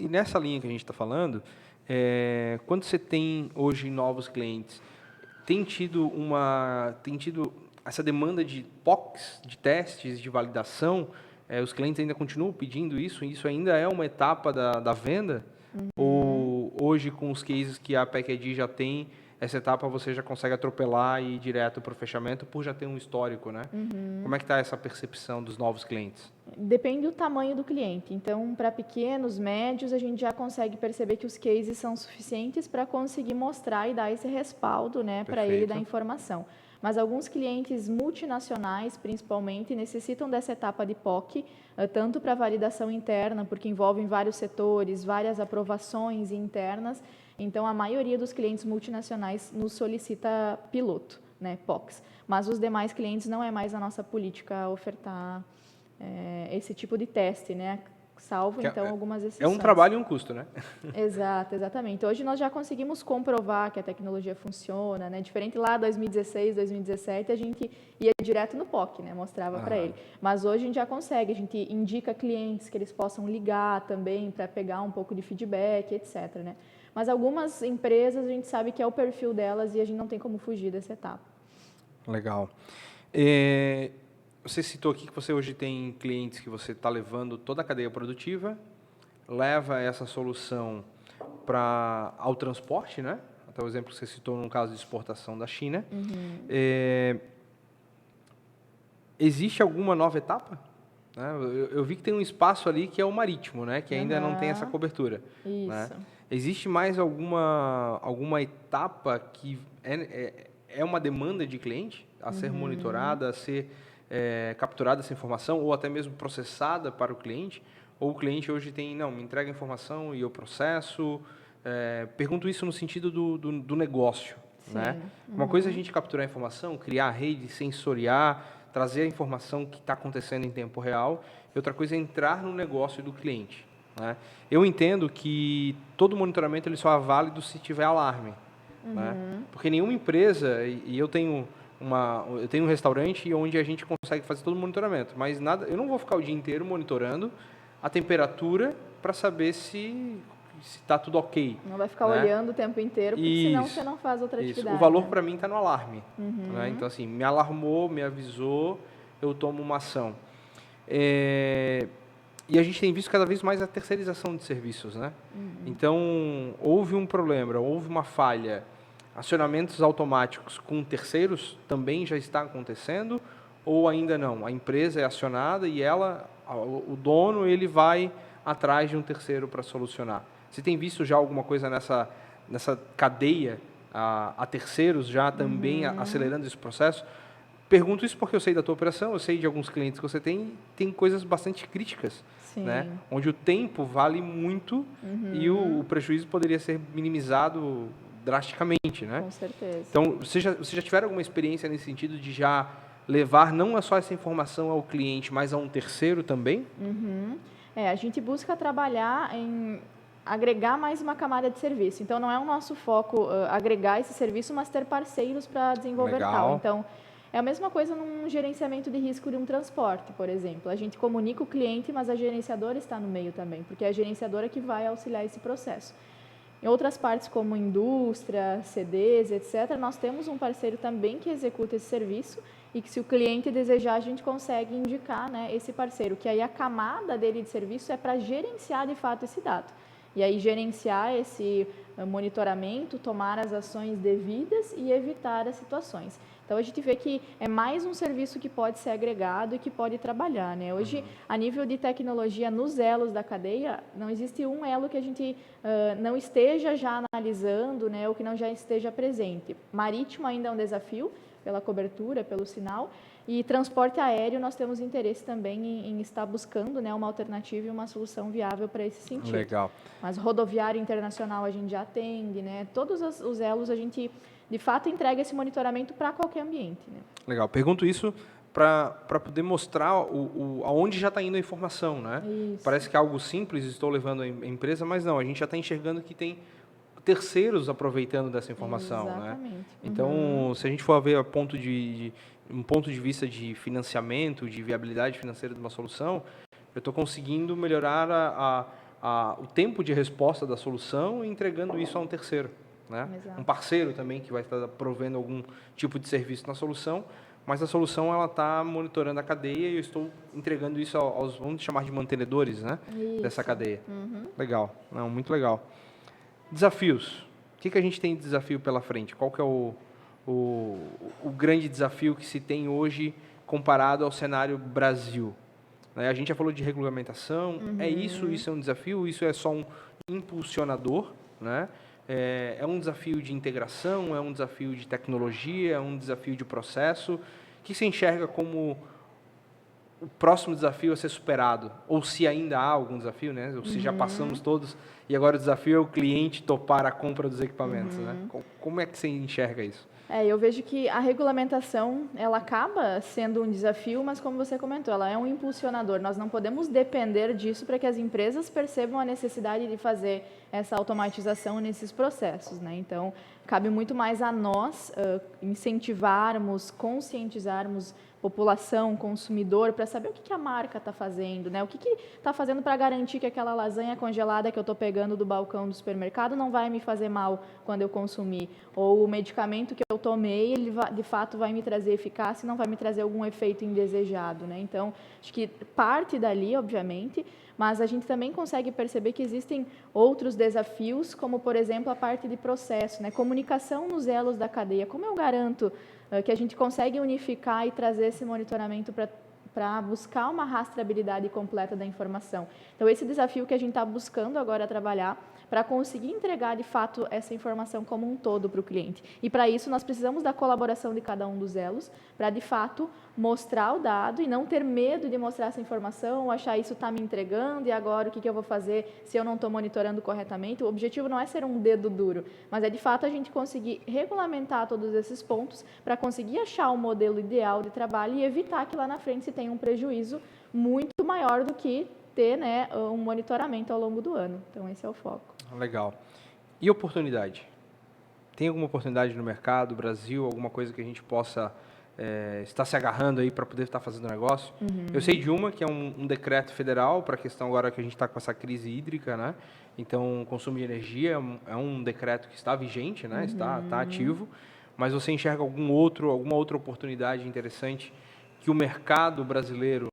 nessa linha que a gente está falando, quando você tem hoje novos clientes, tem tido essa demanda de POCs, de testes, de validação? Os clientes ainda continuam pedindo isso? Isso ainda é uma etapa da venda? Ou hoje, com os cases que a PEC-ID já tem, essa etapa você já consegue atropelar e ir direto para o fechamento por já ter um histórico, né? Como é que está essa percepção dos novos clientes? Depende do tamanho do cliente. Então, para pequenos, médios, a gente já consegue perceber que os cases são suficientes para conseguir mostrar e dar esse respaldo, né, para ele da informação. Mas alguns clientes multinacionais, principalmente, necessitam dessa etapa de POC, tanto para validação interna, porque envolvem vários setores, várias aprovações internas. Então, a maioria dos clientes multinacionais nos solicita piloto, né, POCs. Mas os demais clientes não é mais a nossa política ofertar esse tipo de teste, né? Salvo, então, algumas exceções. É um trabalho e um custo, né? Exato, exatamente. Hoje nós já conseguimos comprovar que a tecnologia funciona, né? Diferente lá 2016, 2017, a gente ia direto no POC, né? Mostrava para ele. Mas hoje a gente já consegue, a gente indica clientes que eles possam ligar também para pegar um pouco de feedback, etc, né? Mas algumas empresas a gente sabe que é o perfil delas e a gente não tem como fugir dessa etapa. Legal. Você citou aqui que você hoje tem clientes que você está levando toda a cadeia produtiva, leva essa solução ao transporte, né? Até o exemplo que você citou no caso de exportação da China. Existe alguma nova etapa? Eu vi que tem um espaço ali que é o marítimo, né? Que ainda não tem essa cobertura. Isso. Né? Existe mais alguma etapa que é uma demanda de cliente a ser monitorada, a ser capturada essa informação ou até mesmo processada para o cliente? Ou o cliente hoje me entrega a informação e eu processo? Pergunto isso no sentido do negócio. Né? Uma coisa é a gente capturar a informação, criar a rede, sensoriar, trazer a informação que está acontecendo em tempo real, e outra coisa é entrar no negócio do cliente. Né? Eu entendo que todo monitoramento ele só é válido se tiver alarme. Né? Porque nenhuma empresa, e eu tenho um restaurante onde a gente consegue fazer todo o monitoramento, mas eu não vou ficar o dia inteiro monitorando a temperatura para saber se está tudo ok. Não vai ficar olhando o tempo inteiro, porque senão você não faz outra atividade. O valor para mim está no alarme. Né? Então, assim, me alarmou, me avisou, eu tomo uma ação. E a gente tem visto cada vez mais a terceirização de serviços. Né? Então, houve um problema, houve uma falha. Acionamentos automáticos com terceiros também já está acontecendo ou ainda não? A empresa é acionada e o dono ele vai atrás de um terceiro para solucionar. Você tem visto já alguma coisa nessa cadeia a terceiros já também acelerando esse processo? Pergunto isso porque eu sei da tua operação, eu sei de alguns clientes que você tem coisas bastante críticas, né? Onde o tempo vale muito e o prejuízo poderia ser minimizado drasticamente, né? Com certeza. Então, você já tiveram alguma experiência nesse sentido de já levar não só essa informação ao cliente, mas a um terceiro também? A gente busca trabalhar em agregar mais uma camada de serviço. Então, não é o nosso foco agregar esse serviço, mas ter parceiros para desenvolver tal. Então, é a mesma coisa num gerenciamento de risco de um transporte, por exemplo. A gente comunica o cliente, mas a gerenciadora está no meio também, porque é a gerenciadora que vai auxiliar esse processo. Em outras partes, como indústria, CDs, etc., nós temos um parceiro também que executa esse serviço e que, se o cliente desejar, a gente consegue indicar, né, esse parceiro, que aí a camada dele de serviço é para gerenciar, de fato, esse dado. E aí gerenciar esse monitoramento, tomar as ações devidas e evitar as situações. Então, a gente vê que é mais um serviço que pode ser agregado e que pode trabalhar. Né? Hoje, a nível de tecnologia, nos elos da cadeia, não existe um elo que a gente não esteja já analisando, né, ou que não já esteja presente. Marítimo ainda é um desafio, pela cobertura, pelo sinal, e transporte aéreo nós temos interesse também em estar buscando, né, uma alternativa e uma solução viável para esse sentido. Legal. Mas rodoviário internacional a gente já atende, né? Todos os elos a gente, de fato, entrega esse monitoramento para qualquer ambiente. Né? Legal. Pergunto isso para poder mostrar aonde já está indo a informação. Né? Parece que é algo simples, estou levando a empresa, mas não, a gente já está enxergando que tem terceiros aproveitando dessa informação. Exatamente. Né? Então, se a gente for ver um ponto de vista de financiamento, de viabilidade financeira de uma solução, eu estou conseguindo melhorar o tempo de resposta da solução e entregando isso a um terceiro. Né? Um parceiro também que vai estar provendo algum tipo de serviço na solução, mas a solução ela está monitorando a cadeia e eu estou entregando isso aos, vamos chamar de mantenedores, né? Dessa cadeia. Legal, não, muito legal. Desafios. O que a gente tem de desafio pela frente? Qual que é o grande desafio que se tem hoje comparado ao cenário Brasil? Né? A gente já falou de regulamentação. É isso? Isso é um desafio? Isso é só um impulsionador? Né? É um desafio de integração? É um desafio de tecnologia? É um desafio de processo? O que você enxerga como o próximo desafio a ser superado? Ou se ainda há algum desafio, né? Ou se já passamos todos e agora o desafio é o cliente topar a compra dos equipamentos, né? Como é que você enxerga isso? Eu vejo que a regulamentação, ela acaba sendo um desafio, mas como você comentou, ela é um impulsionador. Nós não podemos depender disso para que as empresas percebam a necessidade de fazer essa automatização nesses processos, né? Então, cabe muito mais a nós incentivarmos, conscientizarmos população, consumidor, para saber o que a marca está fazendo, né? O que está fazendo para garantir que aquela lasanha congelada que eu estou pegando do balcão do supermercado não vai me fazer mal quando eu consumir. Ou o medicamento que eu tomei, ele de fato vai me trazer eficácia e não vai me trazer algum efeito indesejado, né? Então, acho que parte dali, obviamente, mas a gente também consegue perceber que existem outros desafios, como, por exemplo, a parte de processo, né? Comunicação nos elos da cadeia. Como eu garanto que a gente consegue unificar e trazer esse monitoramento para buscar uma rastreabilidade completa da informação. Então, esse desafio que a gente está buscando agora trabalhar para conseguir entregar, de fato, essa informação como um todo para o cliente. E, para isso, nós precisamos da colaboração de cada um dos elos para, de fato, mostrar o dado e não ter medo de mostrar essa informação, ou achar isso está me entregando e agora o que eu vou fazer se eu não estou monitorando corretamente. O objetivo não é ser um dedo duro, mas é, de fato, a gente conseguir regulamentar todos esses pontos para conseguir achar o modelo ideal de trabalho e evitar que lá na frente se tenha um prejuízo muito maior do que ter, né, um monitoramento ao longo do ano. Então, esse é o foco. Legal. E oportunidade? Tem alguma oportunidade no mercado, Brasil, alguma coisa que a gente possa estar se agarrando aí para poder estar fazendo negócio? Eu sei de uma, que é um decreto federal para a questão agora que a gente está com essa crise hídrica, né? Então, consumo de energia é um decreto que está vigente, né? Está ativo. Mas você enxerga alguma outra oportunidade interessante que o mercado brasileiro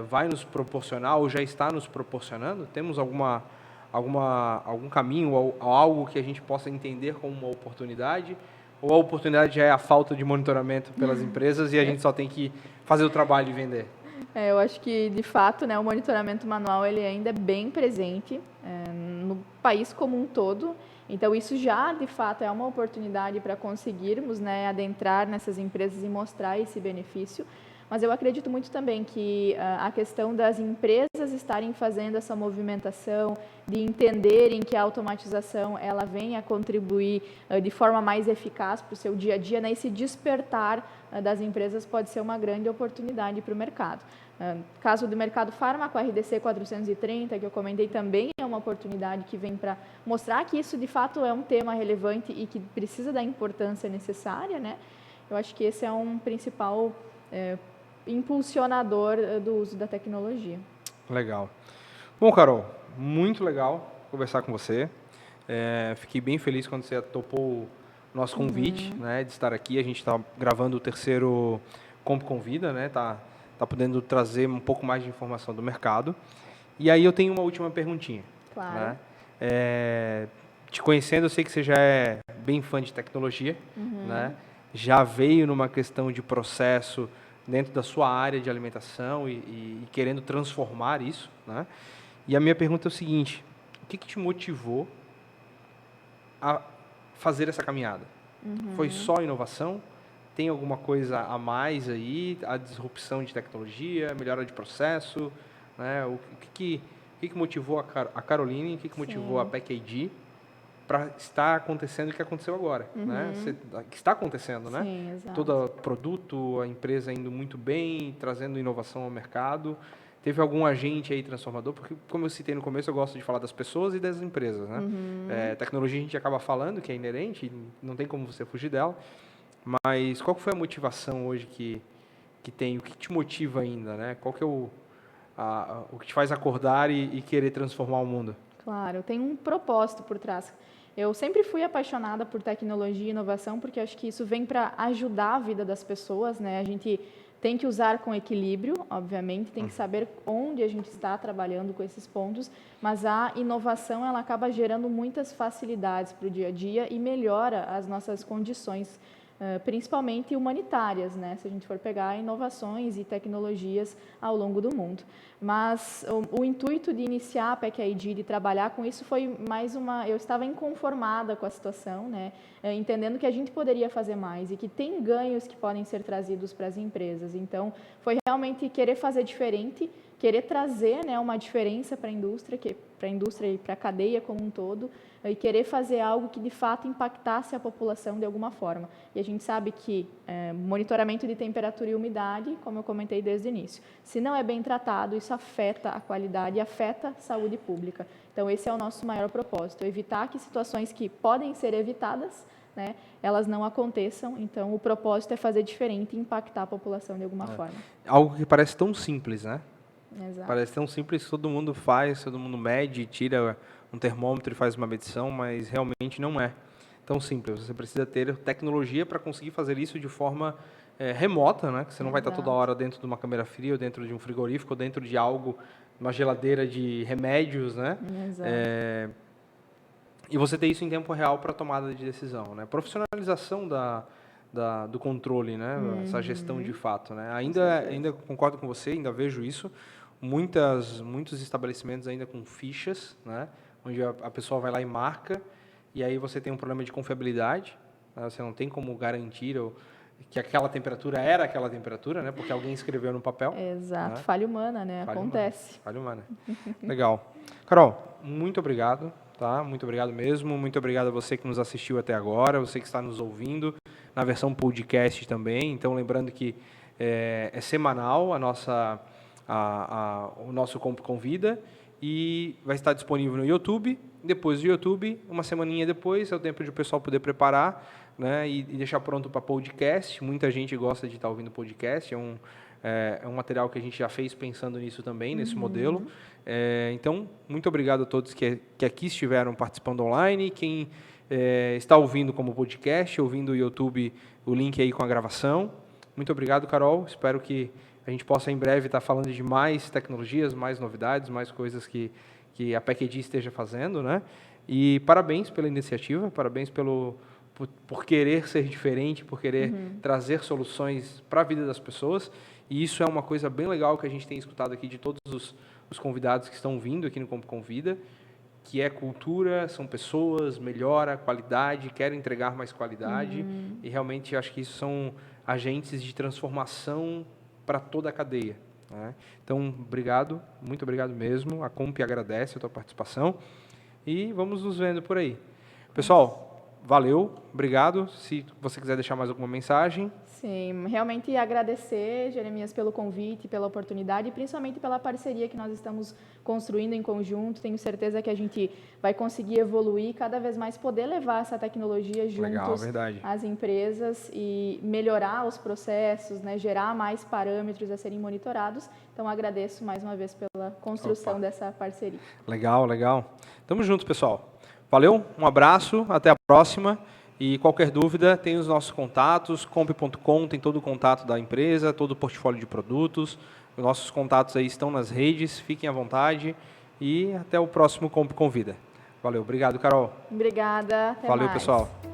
vai nos proporcionar ou já está nos proporcionando? Temos algum caminho ou algo que a gente possa entender como uma oportunidade? Ou a oportunidade já é a falta de monitoramento pelas empresas e a gente só tem que fazer o trabalho e vender? Eu acho que, de fato, né, o monitoramento manual ele ainda é bem presente no país como um todo. Então, isso já, de fato, é uma oportunidade para conseguirmos, né, adentrar nessas empresas e mostrar esse benefício. Mas eu acredito muito também que a questão das empresas estarem fazendo essa movimentação, de entenderem que a automatização ela vem a contribuir de forma mais eficaz para o seu dia a dia, né? Esse despertar das empresas pode ser uma grande oportunidade para o mercado. Caso do mercado fármaco, a RDC 430, que eu comentei, também é uma oportunidade que vem para mostrar que isso de fato é um tema relevante e que precisa da importância necessária, né? Eu acho que esse é um principal impulsionador do uso da tecnologia. Legal. Bom, Carol, muito legal conversar com você. Fiquei bem feliz quando você topou o nosso convite, né, de estar aqui. A gente está gravando o terceiro Comp Convida, né? Tá podendo trazer um pouco mais de informação do mercado. E aí eu tenho uma última perguntinha. Claro. Né? Te conhecendo, eu sei que você já é bem fã de tecnologia, né? Já veio numa questão de processo dentro da sua área de alimentação e querendo transformar isso, né? E a minha pergunta é o seguinte: o que te motivou a fazer essa caminhada? Foi só inovação? Tem alguma coisa a mais aí? A disrupção de tecnologia, melhora de processo, né? O que motivou a Caroline, o que motivou a PEC-ID para estar acontecendo o que aconteceu agora, né? Que está acontecendo, né? Sim, exato. Todo produto, a empresa indo muito bem, trazendo inovação ao mercado. Teve algum agente aí transformador? Porque, como eu citei no começo, eu gosto de falar das pessoas e das empresas, né? Tecnologia a gente acaba falando, que é inerente, não tem como você fugir dela. Mas qual foi a motivação hoje que tem? O que te motiva ainda, né? Qual que é o que te faz acordar e querer transformar o mundo? Claro, tem um propósito por trás. Eu sempre fui apaixonada por tecnologia e inovação, porque acho que isso vem para ajudar a vida das pessoas, né? A gente tem que usar com equilíbrio, obviamente, tem que saber onde a gente está trabalhando com esses pontos, mas a inovação ela acaba gerando muitas facilidades para o dia a dia e melhora as nossas condições, principalmente humanitárias, né? Se a gente for pegar inovações e tecnologias ao longo do mundo. Mas o intuito de iniciar a PEC ID, de trabalhar com isso, foi mais eu estava inconformada com a situação, né? Entendendo que a gente poderia fazer mais e que tem ganhos que podem ser trazidos para as empresas. Então, foi realmente querer fazer diferente, querer trazer, né, uma diferença para a indústria e para a cadeia como um todo, e querer fazer algo que de fato impactasse a população de alguma forma. E a gente sabe que monitoramento de temperatura e umidade, como eu comentei desde o início, se não é bem tratado, isso afeta a qualidade e afeta a saúde pública. Então, esse é o nosso maior propósito, evitar que situações que podem ser evitadas, né, elas não aconteçam. Então, o propósito é fazer diferente e impactar a população de alguma forma. Algo que parece tão simples, né? Exato. Parece tão simples que todo mundo faz, todo mundo mede, tira um termômetro e faz uma medição, mas realmente não é tão simples. Você precisa ter tecnologia para conseguir fazer isso de forma remota, né? Que você não vai estar toda hora dentro de uma câmera fria, ou dentro de um frigorífico, ou dentro de algo, uma geladeira de remédios, né? Exato. E você ter isso em tempo real para tomada de decisão, né? Profissionalização do controle, né? Essa gestão de fato, né? Ainda concordo com você, ainda vejo isso. Muitos estabelecimentos ainda com fichas, né? Onde a pessoa vai lá e marca, e aí você tem um problema de confiabilidade, né? Você não tem como garantir que aquela temperatura era aquela temperatura, né? Porque alguém escreveu no papel. Exato, né? falha humana, né? Acontece. Falha humana. Legal. Carol, muito obrigado, tá? Muito obrigado mesmo. Muito obrigado a você que nos assistiu até agora, você que está nos ouvindo na versão podcast também. Então, lembrando que é semanal o nosso Convida, e vai estar disponível no YouTube. Depois do YouTube, uma semaninha depois, é o tempo de o pessoal poder preparar, né, e deixar pronto para podcast. Muita gente gosta de estar ouvindo podcast, é um material que a gente já fez pensando nisso também, nesse modelo. Então, muito obrigado a todos que aqui estiveram participando online, quem está ouvindo como podcast, ouvindo o YouTube, o link aí com a gravação. Muito obrigado, Carol. Espero que a gente possa em breve estar falando de mais tecnologias, mais novidades, mais coisas que a PEC ID esteja fazendo, né? E parabéns pela iniciativa, parabéns por querer ser diferente, por querer trazer soluções para a vida das pessoas. E isso é uma coisa bem legal que a gente tem escutado aqui de todos os convidados que estão vindo aqui no Convida, que é cultura, são pessoas, melhora a qualidade, querem entregar mais qualidade. E realmente acho que isso são agentes de transformação para toda a cadeia, né? Então, obrigado, muito obrigado mesmo. A Comp agradece a tua participação e vamos nos vendo por aí. Pessoal, valeu, obrigado. Se você quiser deixar mais alguma mensagem. Sim, realmente agradecer, Jeremias, pelo convite, pela oportunidade e principalmente pela parceria que nós estamos construindo em conjunto. Tenho certeza que a gente vai conseguir evoluir, cada vez mais poder levar essa tecnologia juntos às empresas e melhorar os processos, né, gerar mais parâmetros a serem monitorados. Então, agradeço mais uma vez pela construção dessa parceria. Legal, legal. Tamo junto, pessoal. Valeu, um abraço, até a próxima. E qualquer dúvida, tem os nossos contatos, comp.com, tem todo o contato da empresa, todo o portfólio de produtos. Os nossos contatos aí estão nas redes, fiquem à vontade. E até o próximo Comp Convida. Valeu, obrigado, Carol. Obrigada, até mais. Valeu, pessoal.